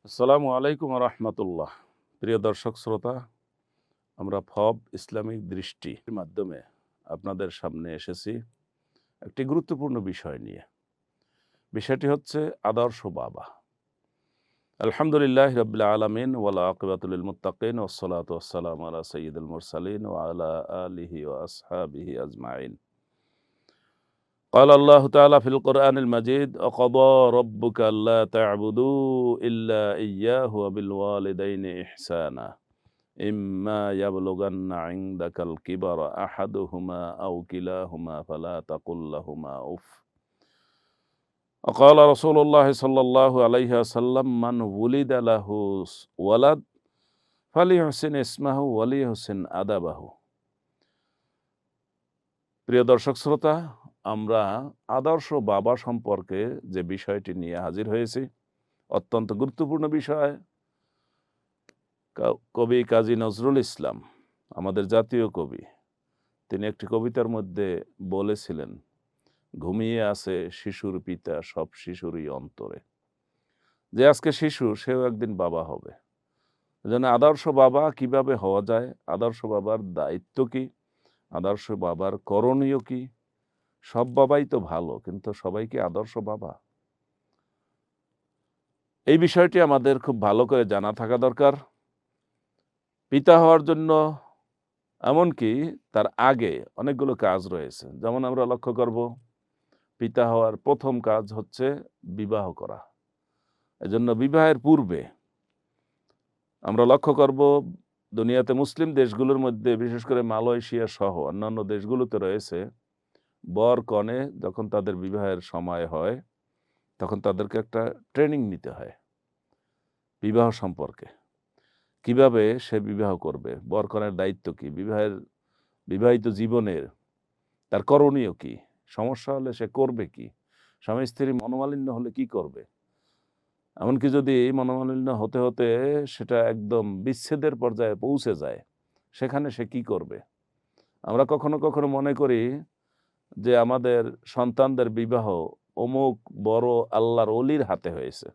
আসসালামু আলাইকুম রহমতুল্লাহ। প্রিয় দর্শক শ্রোতা, আমরা ফব ইসলামিক দৃষ্টির মাধ্যমে আপনাদের সামনে এসেছি একটি গুরুত্বপূর্ণ বিষয় নিয়ে। বিষয়টি হচ্ছে আদর্শ বাবা। আলহামদুলিল্লাহ রাব্বিল আলামিন ওয়াল আকিবাতুল লিল মুত্তাকিন ওয়াসসালাতু ওয়াসসালামু আলা সাইয়্যিদিল মুরসালিন ওয়া আলা আলিহি ওয়া আসহাবিহি আজমাইন। قال الله تعالى في القرآن المجيد وقضى ربك ألا تعبدوا إلا إياه وبالوالدين إحسانا إما يبلغن عندك الكبر أحدهما أو كلاهما فلا تقل لهما أف وقال رسول الله صلى الله عليه وسلم من ولد له ولد فليحسن اسمه وليحسن أدبه। প্রিয় দর্শক শ্রোতা, আমরা আদর্শ বাবা সম্পর্কে যে বিষয়টি নিয়ে হাজির হয়েছি, অত্যন্ত গুরুত্বপূর্ণ বিষয়। কবি কাজী নজরুল ইসলাম, আমাদের জাতীয় কবি, তিনি একটি কবিতার মধ্যে বলেছিলেন, ঘুমিয়ে আছে শিশুর পিতা সব শিশুরই অন্তরে। যে আজকে শিশু সেও একদিন বাবা হবে। এজন্য আদর্শ বাবা কিভাবে হওয়া যায়, আদর্শ বাবার দায়িত্ব কি, আদর্শ বাবার করণীয় কি? সব বাবাই তো ভালো, কিন্তু সবাই কি আদর্শ বাবা? এই বিষয়টি আমাদের খুব ভালো করে জানা থাকা দরকার। পিতা হওয়ার জন্য এমনকি তার আগে অনেকগুলো কাজ রয়েছে। যেমন আমরা লক্ষ্য করব, পিতা হওয়ার প্রথম কাজ হচ্ছে বিবাহ করা। এজন্য বিবাহের পূর্বে আমরা লক্ষ্য করব, দুনিয়াতে মুসলিম দেশগুলোর মধ্যে বিশেষ করে মালয়েশিয়া সহ অন্যান্য দেশগুলোতে রয়েছে, বর কনে যখন তাদের বিবাহের সময় হয় তখন তাদেরকে একটা ট্রেনিং নিতে হয় বিবাহ সম্পর্কে। কিভাবে সে বিবাহ করবে, বর কনের দায়িত্ব কি, বিবাহিত জীবনের তার করণীয় কি, সমস্যা হলে সে করবে কি, স্বামী স্ত্রী মনোমালিন্য হলে কি করবে, এমনকি যদি মনোমালিন্য হতে হতে সেটা একদম বিচ্ছেদের পর্যায়ে পৌঁছে যায়, সেখানে সে কি করবে। আমরা কখনো কখনো মনে করি যে আমাদের সন্তানদের বিবাহ অমুক বড় আল্লাহর অলির হাতে হয়েছে,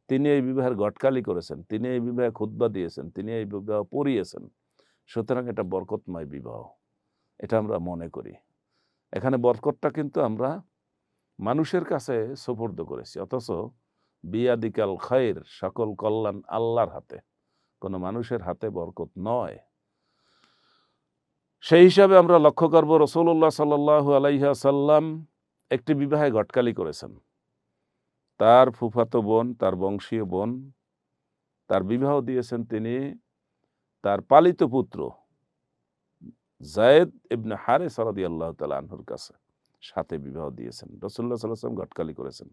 তিনি এই বিবাহের গটকালি করেছেন, তিনি এই বিবাহে খুতবা দিয়েছেন, তিনি এই বিবাহ পড়িয়েছেন, সুতরাং এটা বরকতময় বিবাহ, এটা আমরা মনে করি। এখানে বরকতটা কিন্তু আমরা মানুষের কাছে সুপর্দ করেছি, অথচ বিয়াদিকাল খাইর, সকল কল্যাণ আল্লাহর হাতে, কোনো মানুষের হাতে বরকত নয়। সেই হিসাবে আমরা লক্ষ্য করব, রাসূলুল্লাহ সাল্লাল্লাহু আলাইহি ওয়াসাল্লাম একটি বিবাহে গটকালি করেছেন। তার ফুফাতো বোন, তার বংশীয় বোন, তার বিবাহ দিয়েছেন তিনি তার পালিত পুত্র যায়েদ ইবনে হারেসা রাদিয়াল্লাহু তাআলা আনহুর কাছে, সাথে বিবাহ দিয়েছেন। রাসূলুল্লাহ সাল্লাল্লাহু আলাইহি ওয়াসাল্লাম গটকালি করেছেন।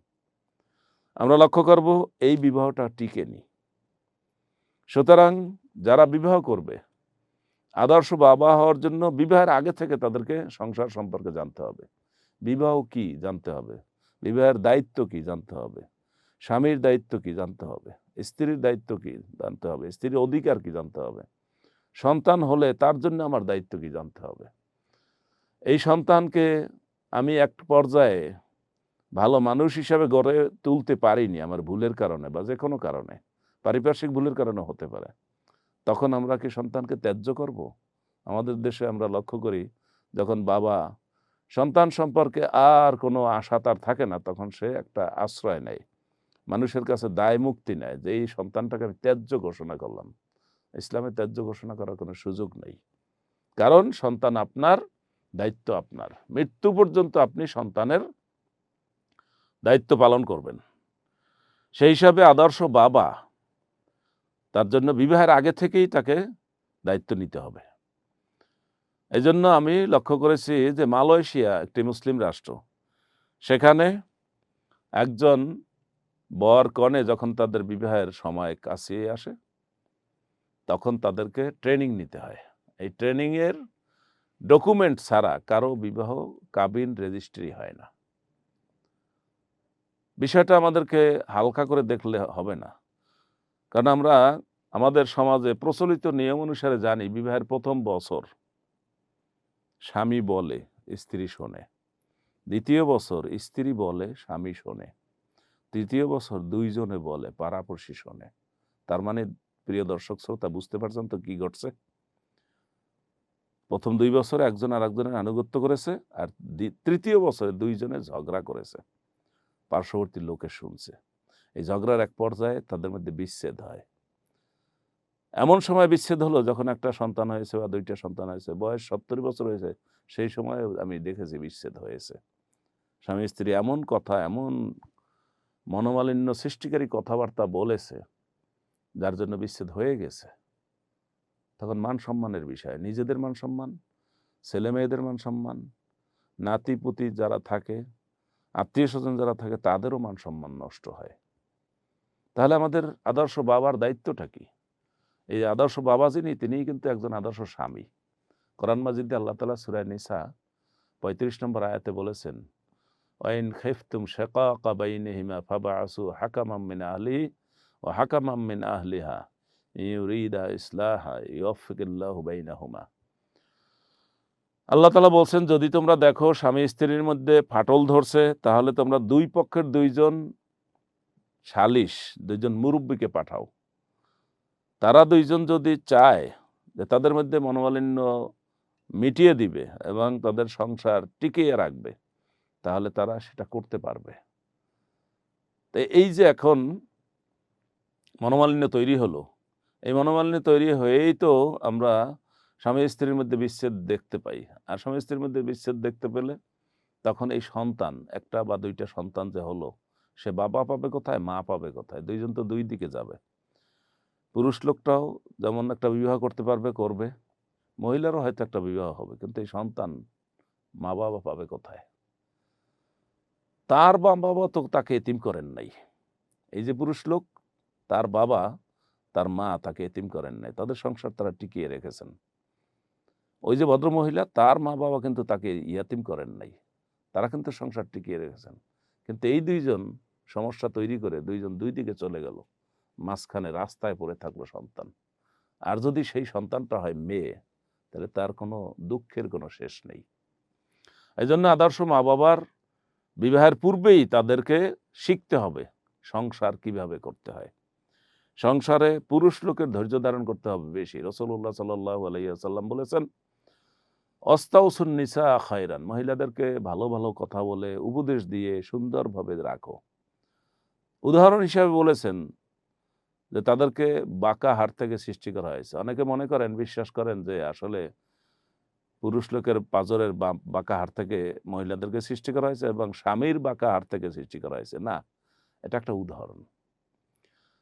আমরা লক্ষ্য করব এই বিবাহটা টিকেনি। সুতরাং যারা বিবাহ করবে, আদর্শ বাবা হওয়ার জন্য বিবাহের আগে থেকে তাদেরকে সংসার সম্পর্কে জানতে হবে। বিবাহ কি জানতে হবে, বিবাহের দায়িত্ব কি জানতে হবে, স্বামীর দায়িত্ব কি জানতে হবে, স্ত্রীর দায়িত্ব কি জানতে হবে, স্ত্রীর অধিকার কি জানতে হবে, সন্তান হলে তার জন্য আমার দায়িত্ব কি জানতে হবে। এই সন্তানকে আমি এক পর্যায়ে ভালো মানুষ হিসাবে গড়ে তুলতে পারিনি আমার ভুলের কারণে বা যে কোনো কারণে, পারিপার্শ্বিক ভুলের কারণে হতে পারে, তখন আমরা কি সন্তানকে ত্যায্য করব? আমাদের দেশে আমরা লক্ষ্য করি, যখন বাবা সন্তান সম্পর্কে আর কোনো আশা তার থাকে না, তখন সে একটা আশ্রয় নেয়, মানুষের কাছে দায় মুক্তি নেয় যে এই সন্তানটাকে আমি ত্যায্য ঘোষণা করলাম। ইসলামে ত্যায্য ঘোষণা করার কোনো সুযোগ নেই, কারণ সন্তান আপনার, দায়িত্ব আপনার, মৃত্যু পর্যন্ত আপনি সন্তানের দায়িত্ব পালন করবেন। সেই হিসাবে আদর্শ বাবা, তার জন্য বিবাহের আগে থেকেই তাকে দায়িত্ব নিতে হবে। এজন্য আমি লক্ষ্য করেছি যে মালয়েশিয়া একটি মুসলিম রাষ্ট্র, সেখানে একজন বর কনে যখন তাদের বিবাহের সময় কাছে আসে, তখন তাদেরকে ট্রেনিং নিতে হয়। এই ট্রেনিংয়ের ডকুমেন্ট ছাড়া কারো বিবাহ কাবিন রেজিস্ট্রি হয় না। বিষয়টা আমাদেরকে হালকা করে দেখলে হবে না, কারণ আমরা আমাদের সমাজে প্রচলিত নিয়ম অনুসারে জানি, বিবাহের প্রথম বছর স্বামী বলে স্ত্রী শোনে, দ্বিতীয় বছর স্ত্রী বলে স্বামী শোনে, তৃতীয় বছর দুইজনে বলে পাড়াপড়শি শোনে, তার মানে প্রিয় দর্শক শ্রোতা বুঝতে পারছেন তো কি ঘটছে? প্রথম ২ বছরে একজন আরেকজনের আনুগত্য করেছে, আর তৃতীয় বছরে ২ জনে ঝগড়া করেছে। পার্শ্ববর্তী লোকে শুনছে। এই ঝগড়ার এক পর্যায়ে তাদের মধ্যে বিচ্ছেদ হয়। এমন সময় বিচ্ছেদ হলো যখন একটা সন্তান হয়েছে বা ২ টা সন্তান হয়েছে, বয়স ৭০ বছর হয়েছে, সেই সময়ে আমি দেখেছি বিচ্ছেদ হয়েছে। স্বামী-স্ত্রী এমন কথা, এমন মনোমালিন্য সৃষ্টিকারী কথাবার্তা বলেছে, যার জন্য বিচ্ছেদ হয়ে গেছে। তখন মান-সম্মানের বিষয়। নিজেদের মান-সম্মান, ছেলে-মেয়েদের মান-সম্মান, নাতি-পুতি যারা থাকে, আত্মীয়স্বজন যারা থাকে, তাদেরও মান-সম্মান নষ্ট হয়। তাহলে আমাদের আদর্শ বাবার দায়িত্বটা কি? এই আদর্শ বাবা যিনি, তিনিই কিন্তু একজন আদর্শ স্বামী। কোরআন মাজিদে আল্লাহ তাআলা সূরা নিসা ৩৫ নম্বর আয়াতে বলেছেন, ওয়াইন খিফতুম শিকাকা বাইনিহিমা ফাবআসু হাকামান মিন আহলিহি ওয়া হাকামান মিন আহলিহা ইউরিদা ইসলাহা ইউওয়াফফিকুল্লাহু বাইনাহুমা। আল্লাহ তাআলা বলছেন, যদি তোমরা দেখো স্বামী-স্ত্রীর মধ্যে ফাটল ধরছে, তাহলে তোমরা ২ পক্ষের ২ জন সালিস, ২ জন মুরুব্বিকে পাঠাও। তারা ২ জন যদি চায় যে তাদের মধ্যে মনোমালিন্য মিটিয়ে দিবে এবং তাদের সংসার টিকিয়ে রাখবে, তাহলে তারা সেটা করতে পারবে। তো এই যে এখন মনোমালিন্য তৈরি হলো, এই মনোমালিন্য তৈরি হয়েই তো আমরা স্বামী-স্ত্রীর মধ্যে বিচ্ছেদ দেখতে পাই। আর স্বামী-স্ত্রীর মধ্যে বিচ্ছেদ দেখতে পেলে তখন এই সন্তান, ১ টা বা ২ টা সন্তান যে হলো, সে বাবা পাবে কোথায়, মা পাবে কোথায়? ২ জন তো ২ দিকে যাবে। পুরুষ লোকটাও যেমন একটা বিবাহ করতে পারবে, করবে। মহিলারও হয়তো একটা বিবাহ হবে। কিন্তু এই সন্তান মা-বাবা পাবে কোথায়? তার মা-বাবা তো তাকে এতিম করেন নাই। এই যে পুরুষ লোক, তার বাবা, তার মা তাকে এতিম করেন নাই। তাদের সংসার তারা টিকিয়ে রেখেছেন। ওই যে ভদ্রমহিলা, তার মা-বাবা কিন্তু তাকে ইয়াতিম করেন নাই। তারা কিন্তু সংসার টিকিয়ে রেখেছেন। কিন্তু এই ২ জন সমস্যা তৈরি করে ২ জন ২ দিকে চলে গেল। মাঝখানে রাস্তায় পড়ে থাকলো সন্তান। আর যদি সেই সন্তানটা হয় মেয়ে, তাহলে তার কোনো দুঃখের কোনো শেষ নেই। এজন্য আদর্শ মা-বাবার বিবাহের পূর্বেই তাদেরকে শিখতে হবে সংসার কিভাবে করতে হয়। সংসারে পুরুষ লোকের ধৈর্য ধারণ করতে হবে বেশি। রাসূলুল্লাহ সাল্লাল্লাহু আলাইহি ওয়াসাল্লাম বলেছেন, অস্তাউসুন নিসা খায়রান, মহিলাদেরকে ভালো, ভালো কথা বলে, উপদেশ দিয়ে সুন্দরভাবে রাখো। উদাহরণ হিসেবে বলেছেন যে তাদেরকে বাঁকা হাড় থেকে সৃষ্টি করা হয়েছে। অনেকে মনে করেন, বিশ্বাস করেন যে আসলে পুরুষ লোকের পাঁজরের বাঁকা হাড় থেকে মহিলাদেরকে সৃষ্টি করা হয়েছে এবং স্বামীর বাঁকা হাড় থেকে সৃষ্টি করা হয়েছে। না, এটা একটা উদাহরণ।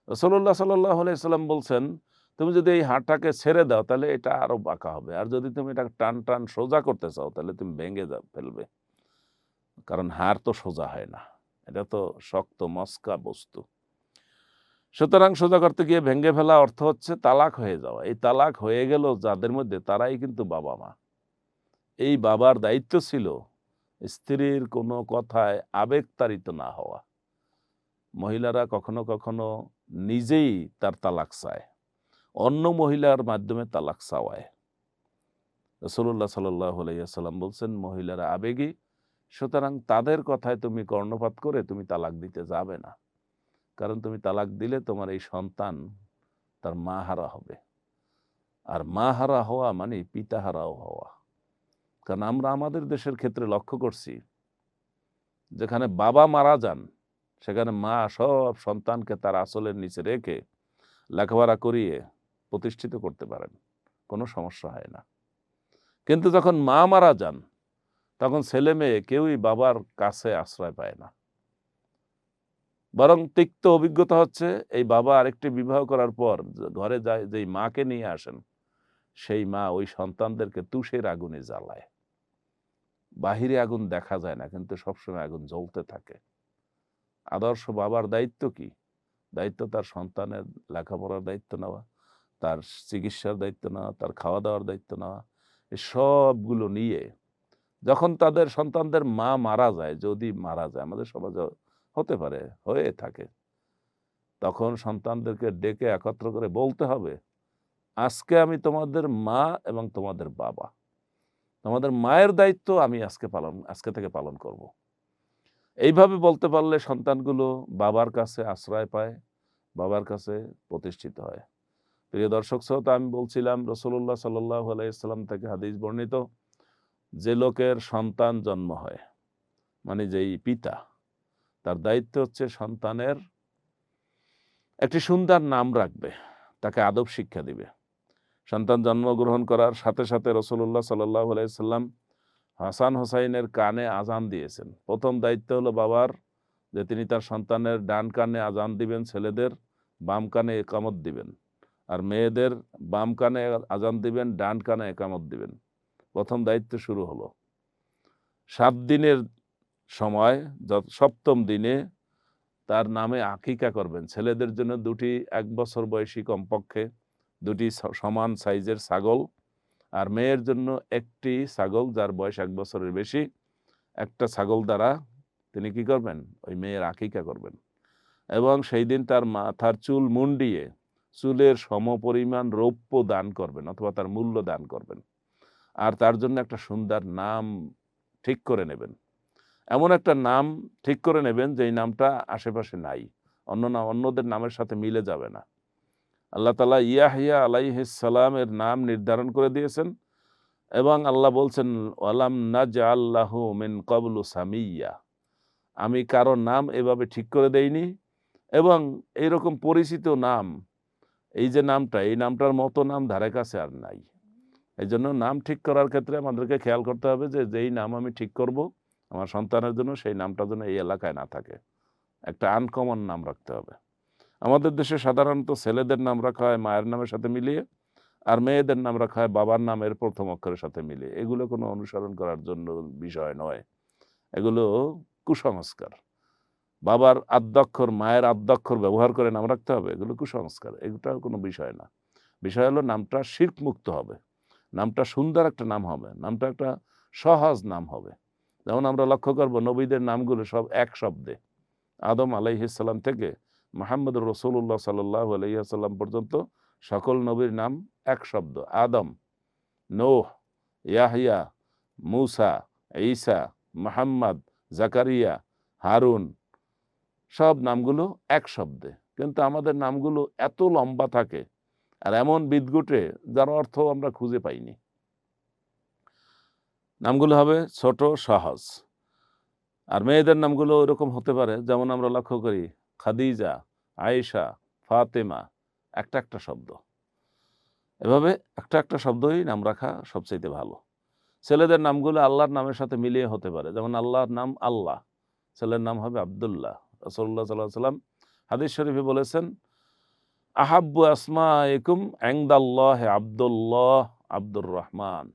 রাসূলুল্লাহ সাল্লাল্লাহু আলাইহি ওয়াসাল্লাম বলছেন, তুমি যদি এই হাড়টাকে ছেড়ে দাও তাহলে এটা আরো বাঁকা হবে। আর যদি তুমি এটা টান সোজা করতে চাও তাহলে তুমি ভেঙে ফেলবে। কারণ হাড় তো সোজা হয় না। এটা তো শক্ত মসকা বস্তু। সুতরাং সোজা করতে গিয়ে ভেঙে ফেলা অর্থ হচ্ছে তালাক হয়ে যাওয়া। এই তালাক হয়ে গেল যাদের মধ্যে, তারাই কিন্তু বাবা-মা। এই বাবার দায়িত্ব ছিল স্ত্রীর কোনো কথায় আবেগতাড়িত না হওয়া। মহিলারা কখনো, কখনো নিজেই তার তালাক চায়। অন্য মহিলার মাধ্যমে তালাক চাওয়ায়। রাসূলুল্লাহ সাল্লাল্লাহু আলাইহি ওয়াসাল্লাম বলছেন, মহিলারা আবেগী, সুতরাং তাদের কথায় তুমি কর্ণপাত করে তুমি তালাক দিতে যাবে না। কারণ তুমি তালাক দিলে তোমার এই সন্তান তার মাহারা হবে। আর মাহারা হওয়া মানে পিতাহারাও হওয়া। কারণ আমরা আমাদের দেশের ক্ষেত্রে লক্ষ্য করছি, যেখানে বাবা মারা যান, সেখানে মা সব সন্তানকে তার আঁচলের নিচে রেখে লেখাপড়া করিয়ে প্রতিষ্ঠিত করতে পারেন। কোনো সমস্যা হয় না। কিন্তু যখন মা মারা যান, তখন ছেলে মেয়ে কেউই বাবার কাছে আশ্রয় পায় না। বরং তিক্ত অভিজ্ঞতা হচ্ছে, এই বাবা আরেকটি বিবাহ করার পর ঘরে যায় যেই মাকে নিয়ে আসেন, সেই মা ওই সন্তানদেরকে তুষের আগুনে জ্বালায়। বাহিরে আগুন দেখা যায় না, কিন্তু সবসময় আগুন জ্বলতে থাকে। আদর্শ বাবার দায়িত্ব কি? দায়িত্ব তার সন্তানের লেখাপড়ার দায়িত্ব নেওয়া, তার চিকিৎসার দায়িত্ব নেওয়া, তার খাওয়া দাওয়ার দায়িত্ব নেওয়া। এই সবগুলো নিয়ে যখন তাদের সন্তানদের মা মারা যায়, যদি মারা যায়, আমাদের সমাজে হতে পারে, হয়ে থাকে, তখন সন্তানদেরকে ডেকে একত্র করে বলতে হবে, আজকে আমি তোমাদের মা এবং তোমাদের বাবা। তোমাদের মায়ের দায়িত্ব আমি আজকে থেকে পালন করব। এইভাবে বলতে পারলে সন্তানগুলো বাবার কাছে আশ্রয় পায় বাবার কাছে প্রতিষ্ঠিত হয়। প্রিয় দর্শক শ্রোতা, আমি বলছিলাম রাসূলুল্লাহ সাল্লাল্লাহু আলাইহি ওয়াসাল্লাম থেকে হাদিস বর্ণিত, যে লোকের সন্তান জন্ম হয়, মানে যেই পিতা, তার দায়িত্ব হচ্ছে সন্তানের একটি সুন্দর নাম রাখবে, তাকে আদব শিক্ষা দিবে। সন্তান জন্মগ্রহণ করার সাথে সাথে রাসূলুল্লাহ সাল্লাল্লাহু আলাইহি ওয়াসাল্লাম হাসান হোসাইনের কানে আজান দিয়েছেন। প্রথম দায়িত্ব হলো বাবার, যে তিনি তার সন্তানের ডান কানে আজান দিবেন, ছেলেদের বাম কানে একামত দিবেন, আর মেয়েদের বাম কানে আজান দিবেন, ডান কানে একামত দিবেন। প্রথম দায়িত্ব শুরু হলো। 7 দিনের সময়, সপ্তম দিনে তার নামে আকিকা করবেন। ছেলেদের জন্য 2টি 1 বছর বয়সী কমপক্ষে 2টি সমান সাইজের ছাগল, আর মেয়ের জন্য একটি ছাগল যার বয়স 1 বছরের বেশি। একটা ছাগল দ্বারা তিনি কি করবেন? ওই মেয়ের আকিকা করবেন। এবং সেই দিন তার মাথার চুল মুন্ডিয়ে চুলের সমপরিমাণ রৌপ্য দান করবেন, অথবা তার মূল্য দান করবেন। আর তার জন্য একটা সুন্দর নাম ঠিক করে নেবেন। এমন একটা নাম ঠিক করে নেবেন যেই নামটা আশেপাশে নাই, অন্যদের নামের সাথে মিলে যাবে না। আল্লাহ তাআলা ইয়াহইয়া আলাইহিস সালামের নাম নির্ধারণ করে দিয়েছেন, এবং আল্লাহ বলছেন, ওয়ালাম নাজআল লাহু মিন ক্বাবলু সামিয়্যা, আমি কারো নাম এভাবে ঠিক করে দেইনি। এবং এইরকম পরিচিত নাম, এই যে নামটা, এই নামটার মতো নাম ধারে কাছে আর নাই। এইজন্য নাম ঠিক করার ক্ষেত্রে আমাদেরকে খেয়াল করতে হবে যে যেই নাম আমি ঠিক করব আমার সন্তানের জন্য, সেই নামটা যেন এই এলাকায় না থাকে। একটা আনকমন নাম রাখতে হবে। আমাদের দেশে সাধারণত ছেলেদের নাম রাখা হয় মায়ের নামের সাথে মিলিয়ে, আর মেয়েদের নাম রাখা হয় বাবার নামের প্রথম অক্ষরের সাথে মিলিয়ে। এগুলো কোনো অনুসরণ করার জন্য বিষয় নয়, এগুলো কুসংস্কার। বাবার আদ্যাক্ষর, মায়ের আদ্যাক্ষর ব্যবহার করে নাম রাখতে হবে, এগুলো কুসংস্কার। এগুলো কোনো বিষয় না। বিষয় হলো নামটা শিরক মুক্ত হবে, নামটা সুন্দর একটা নাম হবে, নামটা একটা সহজ নাম হবে। যেমন আমরা লক্ষ্য করব নবীদের নামগুলো সব এক শব্দে। আদম আলাইহিস সালাম থেকে মুহাম্মদুর রাসূলুল্লাহ সাল্লাল্লাহু আলাইহি ওয়াসাল্লাম পর্যন্ত সকল নবীর নাম এক শব্দ। আদম, নূহ, ইয়াহইয়া, মূসা, ঈসা, মুহাম্মদ, জাকারিয়া, হারুন, সব নামগুলো এক শব্দে। কিন্তু আমাদের নামগুলো এত লম্বা থাকে আর এমন বিদঘুটে, যার অর্থ আমরা খুঁজে পাইনি। নামগুলো হবে ছোট, সহজ। আর মেয়েদের নামগুলো ওইরকম হতে পারে, যেমন আমরা লক্ষ্য করি খাদিজা, আয়েশা, ফাতেমা, একটা একটা শব্দ। এভাবে একটা একটা শব্দই নাম রাখা সবচাইতে ভালো। ছেলেদের নামগুলো আল্লাহর নামের সাথে মিলিয়ে হতে পারে, যেমন আল্লাহর নাম আল্লাহ, ছেলের নাম হবে আব্দুল্লাহ। রাসূলুল্লাহ সাল্লাল্লাহু আলাইহি ওয়াসাল্লাম হাদিস শরীফে বলেছেন, আহাব্বু আসমাইকুম ইনদাল্লাহি আব্দুল্লাহ, আব্দুর রহমান।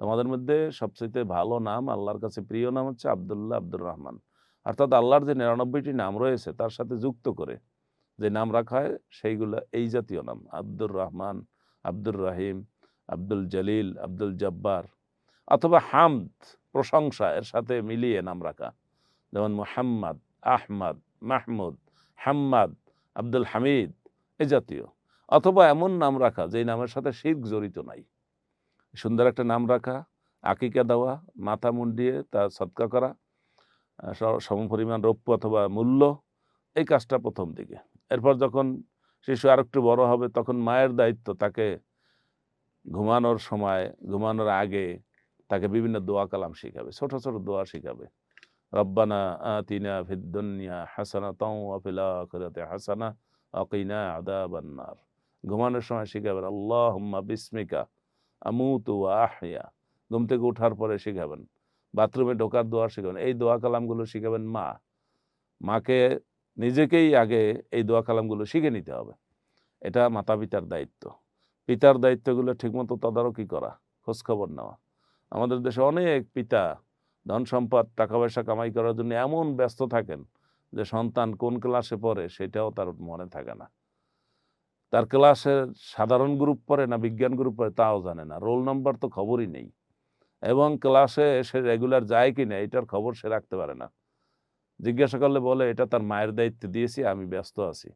তোমাদের মধ্যে সবচেয়ে ভালো নাম, আল্লাহর কাছে প্রিয় নাম হচ্ছে আব্দুল্লাহ, আব্দুর রহমান। অর্থাৎ আল্লাহর যে 99টি নাম রয়েছে তার সাথে যুক্ত করে যে নাম রাখা হয় সেইগুলো এই জাতীয় নাম: আব্দুর রহমান, আব্দুর রহিম, আব্দুল জলিল, আব্দুল জব্বার, অথবা হামদ, প্রশংসা, এর সাথে মিলিয়ে নাম রাখা, যেমন মুহাম্মদ, আহমদ, মাহমুদ, হাম্মাদ, আব্দুল হামিদ, এ জাতীয়। অথবা এমন নাম রাখা যেই নামের সাথে শিরক জড়িত নাই। সুন্দর একটা নাম রাখা, আকিকা দেওয়া, মাথা মুন্ডিয়ে তা সদকা করা, সমপরিমাণ রৌপ্য অথবা মূল্য, এই কাজটা প্রথম দিকে। এরপর যখন শিশু আরেকটু বড় হবে, তখন মায়ের দায়িত্ব তাকে ঘুমানোর সময়, ঘুমানোর আগে তাকে বিভিন্ন দোয়া কালাম শিখাবে, ছোট ছোট দোয়া শিখাবে। রব্বানা আতিনা ফিদ দুনিয়া হাসানাতাও ওয়া ফিল আখিরাতি হাসানা ওয়া কিনা আযাবান নার। ঘুমানোর সময় শিখাবেন আল্লাহুম্মা বিসমিকা আমুতু ওয়া আহইয়া। ঘুম থেকে ওঠার পরে শিখাবেন। বাথরুমে ঢোকার দোয়া শিখাবেন। এই দোয়া কালামগুলো শিখাবেন মা। মাকে নিজেকেই আগে এই দোয়া কালামগুলো শিখে নিতে হবে। এটা মাতা-পিতার দায়িত্ব। পিতার দায়িত্বগুলো ঠিকমতো তদারকি করা, খোঁজখবর নেওয়া। আমাদের দেশে অনেক পিতা ধন সম্পদ, টাকা পয়সা কামাই করার জন্য এমন ব্যস্ত থাকেন যে সন্তান কোন ক্লাসে পড়ে সেটাও তার মনে থাকে না। তার ক্লাসের সাধারণ গ্রুপ পড়ে না বিজ্ঞান গ্রুপ পড়ে তাও জানে না। রোল নম্বর তো খবরই নেই। এবং ক্লাসে সে রেগুলার যায় কিনা এটার খবর সে রাখতে পারে না। জিজ্ঞাসা করলে বলে, এটা তার মায়ের দায়িত্ব দিয়েছি, আমি ব্যস্ত আছি।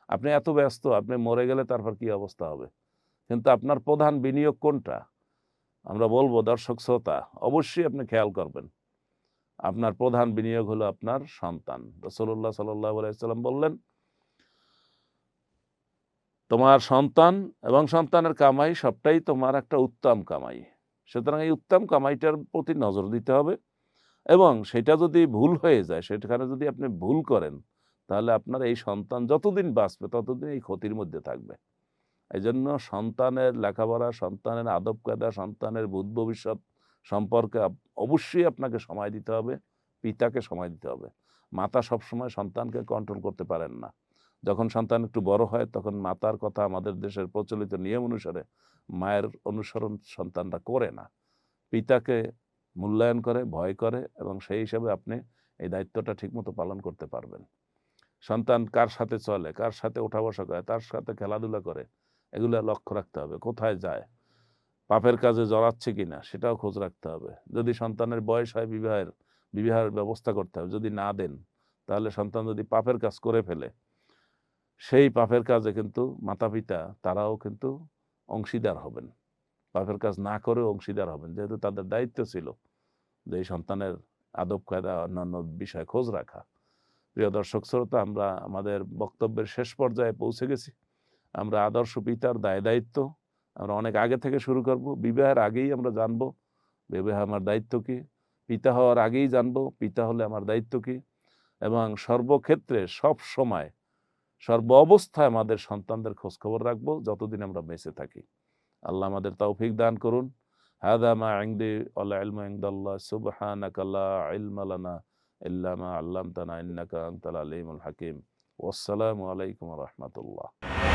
আপনি এত ব্যস্ত, আপনি মরে গেলে তারপর কি অবস্থা হবে? কিন্তু আপনার প্রধান বিনিয়োগ কোনটা? আমরা বলবো দর্শক শ্রোতা, অবশ্যই আপনি খেয়াল করবেন। আপনার প্রধান বিনিয়োগ হলো আপনার সন্তান। রাসূলুল্লাহ সাল্লাল্লাহু আলাইহি ওয়াসাল্লাম বললেন, তোমার সন্তান এবং সন্তানের কামাই সবটাই তোমার একটা উত্তম কামাই। সুতরাং এই উত্তম কামাইটার প্রতি নজর দিতে হবে এবং সেটা যদি ভুল হয়ে যায়, সেখানে যদি আপনি ভুল করেন, তাহলে আপনার এই সন্তান যতদিন বাঁচবে ততদিন এই ক্ষতির মধ্যে থাকবে। এজন্য সন্তানের লেখাপড়া, সন্তানের আদব-কায়দা, সন্তানের ভবিষ্যৎ সম্পর্কে অবশ্যই আপনাকে সময় দিতে হবে, পিতাকে সময় দিতে হবে। মাতা সবসময় সন্তানকে কন্ট্রোল করতে পারেন না। যখন সন্তান একটু বড় হয় তখন মাতার কথা আমাদের দেশের প্রচলিত নিয়ম অনুসারে মায়ের অনুসরণ সন্তানরা করে না। পিতাকে মূল্যায়ন করে, ভয় করে এবং সেই হিসাবে আপনি এই দায়িত্বটা ঠিকমতো পালন করতে পারবেন। সন্তান কার সাথে চলে, কার সাথে ওঠা-বসা করে, তার সাথে খেলাধুলা করে, এগুলা লক্ষ্য রাখতে হবে। কোথায় যায়, পাপের কাজে জড়াচ্ছে কিনা সেটাও খোঁজ রাখতে হবে। যদি সন্তানের বয়স হয় বিবাহের ব্যবস্থা করতে হবে। যদি না দেন, তাহলে সন্তান যদি পাপের কাজ করে ফেলে, সেই পাপের কাজে কিন্তু মাতা-পিতা তারাও কিন্তু অংশীদার হবেন। পাপের কাজ না করেও অংশীদার হবেন। যেহেতু তাদের দায়িত্ব ছিল যে এই সন্তানের আদব-কায়দা অন্যান্য বিষয় খোঁজ রাখা। প্রিয় দর্শক শ্রোতা, আমরা আমাদের বক্তব্যের শেষ পর্যায়ে পৌঁছে গেছি। আমরা আদর্শ পিতার দায়-দায়িত্ব আমরা অনেক আগে থেকে শুরু করব। বিবাহের আগেই আমরা জানব বিবাহে আমার দায়িত্ব কী। পিতা হওয়ার আগেই জানব পিতা হলে আমার দায়িত্ব কী এবং সর্বক্ষেত্রে সবসময় সর্ব অবস্থায় আমাদের সন্তানদের খোঁজখবর রাখবো যতদিন আমরা বেঁচে থাকি। আল্লাহ আমাদের তৌফিক দান করুন। হাযা মা ইনদি ওয়াল ইলমু ইনদাল্লাহ সুবহানাকা লা ইলমা লানা ইল্লা মা আল্লামতানা ইন্নাকা আনতাল আলিমুল হাকিম। ওয়াসসালামু আলাইকুম ওয়া রাহমাতুল্লাহ।